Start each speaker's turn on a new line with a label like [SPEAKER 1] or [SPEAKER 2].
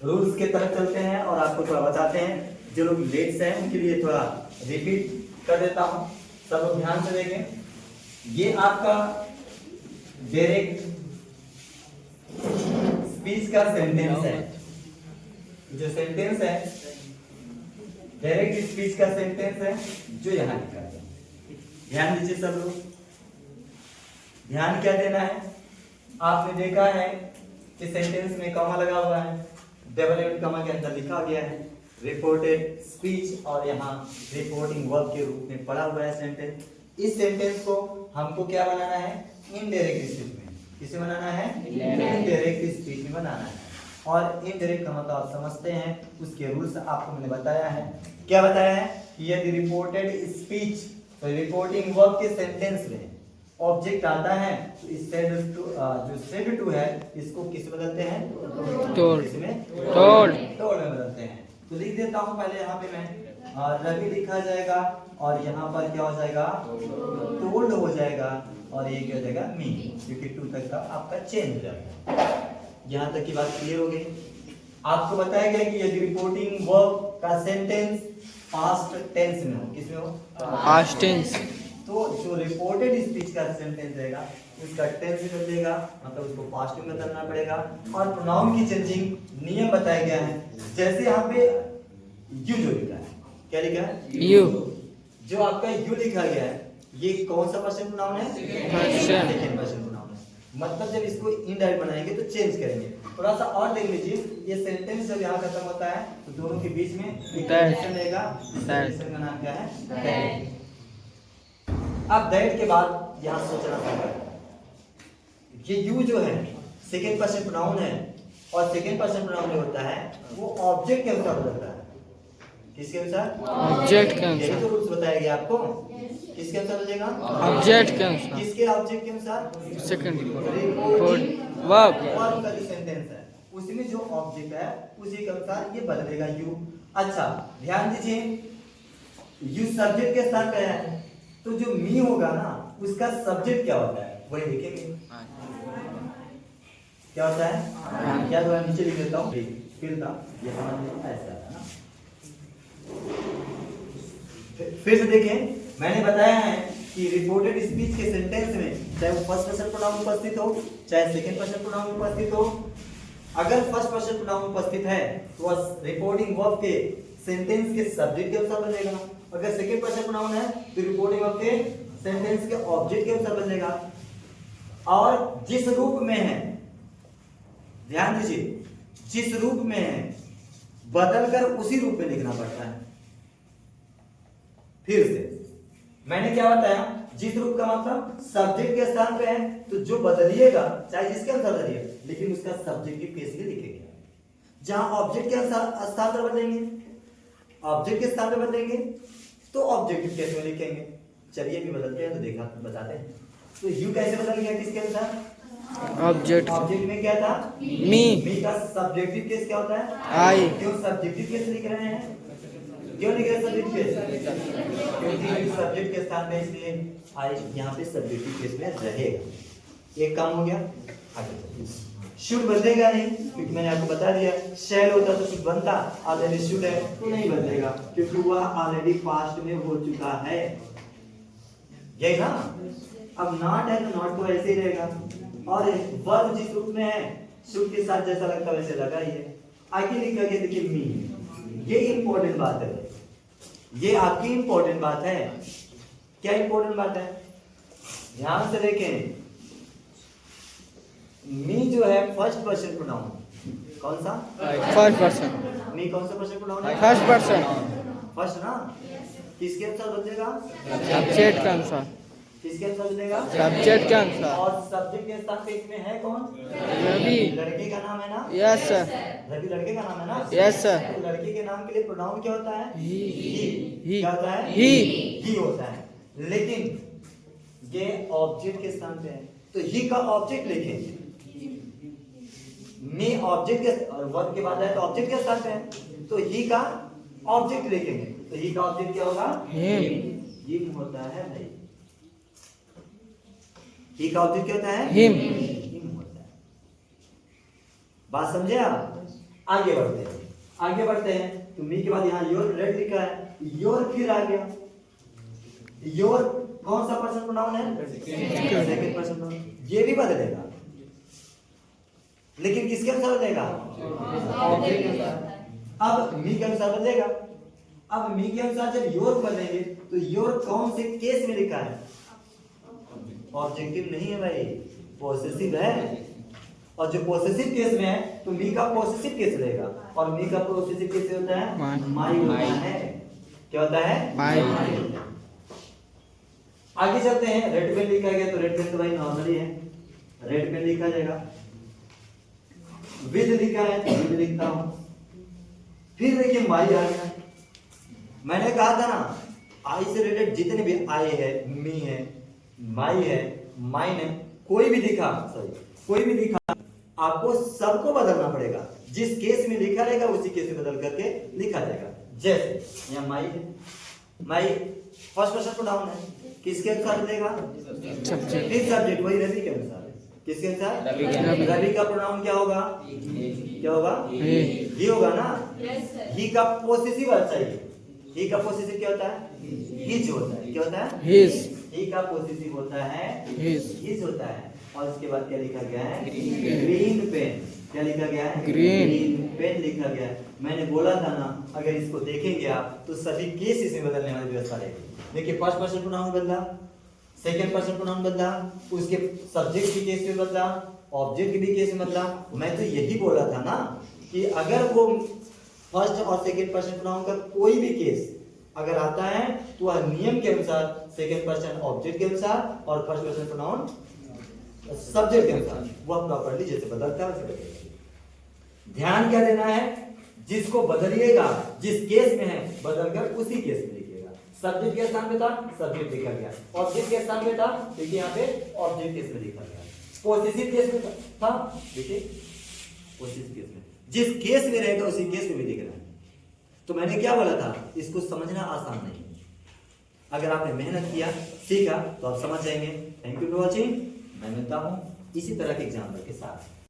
[SPEAKER 1] Rules के तरफ चलते हैं और आपको थोड़ा बताते हैं। जो लोग लेट से हैं उनके लिए थोड़ा रिपीट कर देता हूं, सब लोग ध्यान से देखें। ये आपका डायरेक्ट स्पीच का सेंटेंस है। जो सेंटेंस है डायरेक्ट स्पीच का सेंटेंस है जो यहां लिखा है। ध्यान दीजिए सब लोग, ध्यान क्या देना है। आपने देखा है कि सेंटेंस में कॉमा लगा हुआ है, डबल एंड कॉमा के अंदर लिखा गया है रिपोर्टेड स्पीच और यहाँ रिपोर्टिंग वर्ब के रूप में पड़ा हुआ है सेंटेंस। इस सेंटेंस को हमको क्या बनाना है, इनडायरेक्ट स्पीच में। किसे बनाना है, इनडायरेक्ट स्पीच में बनाना है। और इनडायरेक्ट का मतलब आप समझते हैं, उसके रूल्स आपको मैंने बताया है। क्या बताया है कि यदि रिपोर्टेड स्पीच तो रिपोर्टिंग वर्ब के सेंटेंस में ऑब्जेक्ट आता है तो इस सेड टू जो सेड टू है इसको किस बदलते हैं,
[SPEAKER 2] टोल्ड।
[SPEAKER 1] इसमें
[SPEAKER 2] टोल्ड
[SPEAKER 1] में बदलते हैं। तो लिख देता हूं पहले यहाँ पे मैं रवि लिखा जाएगा और यहाँ पर क्या हो जाएगा, टोल्ड हो जाएगा और ये क्या हो जाएगा, मी, क्योंकि टू तक का आपका चेंज हो जाएगा। यहाँ तक की बात क्लियर हो गई। आपको बताया गया कि यदि रिपोर्टिंग वर्ब का सेंटेंस पास्ट टेंस में हो, किसमें हो,
[SPEAKER 2] पास्ट टेंस,
[SPEAKER 1] तो जो रिपोर्टेड स्पीच का सेंटेंस रहेगा उसका टेंस बदलेगा, मतलब उसको पास्ट में बदलना पड़ेगा। और प्रोनाउन की चेंजिंग नियम बताया गया है। जैसे यहाँ पे यू जो लिखा है, क्या लिखा है,
[SPEAKER 2] यू।
[SPEAKER 1] जो आपका यू लिखा गया है ये कौन सा पर्सन प्रोनाउन है, सेकंड पर्सन प्रोनाउन है। मतलब जब इसको इनडायरेक्ट बनाएंगे तो चेंज करेंगे। थोड़ा सा और देख लीजिए, ये सेंटेंस जब यहाँ खत्म होता है तो दोनों के बीच में एक कंडीशन रहेगा, कंडीशन का नाम क्या है, दैट। अब दैट के बाद यहाँ सोचना पड़ेगा, ये यू जो है सेकंड पर्सन प्रोनाउन है और सेकंड पर्सन प्रोनाउन जो होता है वो ऑब्जेक्ट के अनुसार बदलता है। किसके अनुसार,
[SPEAKER 2] ऑब्जेक्ट के
[SPEAKER 1] यही
[SPEAKER 2] अनुसार।
[SPEAKER 1] तो रूल्स बताया गया आपको। किसके अनुसार बदलेगा,
[SPEAKER 2] ऑब्जेक्ट के अनुसार।
[SPEAKER 1] किसके ऑब्जेक्ट के अनुसार,
[SPEAKER 2] सेकंड
[SPEAKER 1] रिपोर्टिंग
[SPEAKER 2] वर्ब।
[SPEAKER 1] वर्ब का जो सेंटेंस है उसमें जो ऑब्जेक्ट है उसी के अनुसार ये बदलेगा यू। अच्छा ध्यान दीजिए, यू सब्जेक्ट के स्थान पे है तो जो मी होगा ना उसका सब्जेक्ट क्या होता है वही लिखेंगे। क्या होता है, क्या थोड़ा नीचे लिख देता हूँ, फिर था ये समझ में ऐसा है ना। फिर से देखें, मैंने बताया है कि रिपोर्टेड स्पीच के सेंटेंस में चाहे वो फर्स्ट पर्सन प्रोनाउन उपस्थित हो चाहे सेकंड पर्सन प्रोनाउन उपस्थित हो, अगर फर्स्ट पर्सन प्रोनाउन उपस्थित है तो रिपोर्टिंग वर्ब के सेंटेंस के सब्जेक्ट के अनुसार बदलेगा। अगर सेकंड पर्सन प्रोनाउन है तो रिपोर्टिंग वर्ब के सेंटेंस के ऑब्जेक्ट के अनुसार बदलेगा। और जिस रूप में है, ध्यान दीजिए, जिस रूप में है बदलकर उसी रूप में लिखना पड़ता है। फिर से मैंने क्या बताया, जिस रूप का मतलब सब्जेक्ट के स्थान पे है तो जो बदलिएगा चाहे जिसके अनुसार बदलिए लेकिन उसका सब्जेक्टिव केस भी लिखेंगे। जहां ऑब्जेक्ट के स्थान पर बदलेंगे, ऑब्जेक्ट के स्थान पर बदलेंगे तो ऑब्जेक्टिव केस में लिखेंगे। चलिए भी बदलते हैं तो देखा बताते हैं। तो यू कैसे बदल गया, किसके अनुसार,
[SPEAKER 2] ऑब्जेक्ट।
[SPEAKER 1] ऑब्जेक्ट में क्या था, मी का सब्जेक्टिव केस क्या होता है,
[SPEAKER 2] आई।
[SPEAKER 1] क्यों सब्जेक्टिव केस लिख रहे हैं, क्यों लिख रहे हैं सब्जेक्ट केस, क्योंकि सब्जेक्ट के स्थान में इसलिए आई यहाँ पे सब्जेक्टिव केस में रहेगा। एक काम हो गया। आगे शुड बदलेगा नहीं, क्योंकि मैंने आपको बता दिया शैल होता तो शुड बनता, ऑलरेडी शुड है तो नहीं बदलेगा क्योंकि वह ऑलरेडी पास्ट में हो चुका है, यही ना। अब नॉट है तो नॉट तो ऐसे ही रहेगा। और वर्ब जिस रूप में है शुड के साथ जैसा लगता है वैसे लगा ही है। आगे लिखा गया देखिए मी, ये इंपॉर्टेंट बात है, ये आपकी इंपॉर्टेंट बात है। क्या इंपॉर्टेंट बात है, ध्यान से देखें। मी जो है फर्स्ट पर्सन प्रोनाउन, कौन सा,
[SPEAKER 2] फर्स्ट पर्सन।
[SPEAKER 1] मी कौन सा पर्सन प्रोनाउन है,
[SPEAKER 2] फर्स्ट पर्सन।
[SPEAKER 1] फर्स्ट ना, किसके अनुसार बदलेगा,
[SPEAKER 2] सब्जेक्ट के अनुसार।
[SPEAKER 1] किसके अनुसार बदलेगा,
[SPEAKER 2] सब्जेक्ट के अनुसार।
[SPEAKER 1] और सब्जेक्ट के स्थान पे इसमें है कौन,
[SPEAKER 2] रवि।
[SPEAKER 1] लड़के का नाम है ना,
[SPEAKER 2] यस सर।
[SPEAKER 1] रवि लड़के का नाम है ना,
[SPEAKER 2] यस सर।
[SPEAKER 1] तो लड़के के नाम के लिए प्रोनाउन क्या होता है,
[SPEAKER 2] ही।
[SPEAKER 1] क्या होता है, ही होता है। लेकिन ये ऑब्जेक्ट के स्थान पे है तो ही का ऑब्जेक्ट लिखेंगे। मी ऑब्जेक्ट के वर्ब के बाद है तो ऑब्जेक्ट के स्थान पे है तो ही का ऑब्जेक्ट लिखेंगे। तो ही का ऑब्जेक्ट क्या होगा, हिम होता है भाई। ही का ऑब्जेक्ट क्या होता है,
[SPEAKER 2] हिम।
[SPEAKER 1] हिम होता है। बात समझे आप। आगे बढ़ते हैं तो मी के बाद यहाँ योर रेड लिखा है, योर फिर आ गया। योर कौन सा पर्सन प्रोनाउन है? Second person pronoun. ये भी बदलेगा, लेकिन किसके अनुसार बदलेगा? ऑब्जेक्ट के अनुसार। अब मी के अनुसार बदलेगा। अब मी के अनुसार जब योर बदलेंगे तो योर कौन से केस में लिखा है? ऑब्जेक्टिव नहीं है भाई, पॉसेसिव है। और जो पॉसेसिव केस में है तो मी का पॉसेसिव केस रहेगा, और मी का पॉसेसिव केस होता है माई होता है। क्या होता है? माई। आगे चलते हैं। रेड पेन लिखा गया तो रेड पेन तो भाई नॉर्मली है, रेड पेन लिखा जाएगा। विद लिखा है तो विद लिखता हूं। फिर देखिए माई आ गया। मैंने कहा था ना, आई से रिलेटेड जितने भी आई है, मी है, माई है, माइन है, कोई भी दिखा आपको सबको बदलना पड़ेगा। जिस केस में लिखा रहेगा उसी केस में बदल करके लिखा जाएगा। जैसे यहाँ माई है, माई फर्स्ट पर्सन प्रोनाउन है, किसके अनुसार बदलेगा? सब्जेक्ट वही रवि के अनुसार है। किसके अनुसार? रवि का प्रोनाउन क्या होगा? ही होगा ना। ही का पॉसेसिव चाहिए। ही का पॉसेसिव क्या होता है? हिज होता है। क्या होता है? ही का पॉसेसिव होता है हिज होता है। और इसके बाद क्या लिखा गया है? Green pen. क्या लिखा गया है? ग्रीन पेन लिखा गया है। मैंने बोला था ना, अगर इसको देखेंगे आप तो सभी केस इसमें बदलने वाली व्यवस्था रहेगी। देखिए फर्स्ट पर्सन प्रोनाउन बदला, सेकंड पर्सन प्रोनाउन बदला, उसके सब्जेक्ट की केस में बदला, ऑब्जेक्ट भी केस में बदला। मैं तो यही बोला था ना कि अगर वो फर्स्ट और सेकंड पर्सन प्रोनाउन का कोई भी केस अगर आता है तो वह नियम के अनुसार सेकंड पर्सन ऑब्जेक्ट के अनुसार और फर्स्ट पर्सन प्रोनाउन सब्जेक्ट के अनुसार वह प्रॉपर्ली जैसे बदलता है वैसे बदलेगा। ध्यान क्या देना है? जिसको बदलिएगा, जिस केस में है बदलकर उसी केस में लिखिएगा। सब्जेक्ट के स्थान पे था सब्जेक्ट लिखा गया, ऑब्जेक्ट के स्थान पे था देखिए यहाँ पे ऑब्जेक्ट केस में लिखा गया, पॉसेसिव केस में था देखिए पॉसेसिव केस में। जिस केस में रहेगा उसी केस में भी लिखना है। तो मैंने क्या बोला था, इसको समझना आसान नहीं है। अगर आपने मेहनत किया, सीखा तो आप समझ जाएंगे। Thank you for watching. मैं मिलता हूं इसी तरह के एग्जाम्पल के साथ।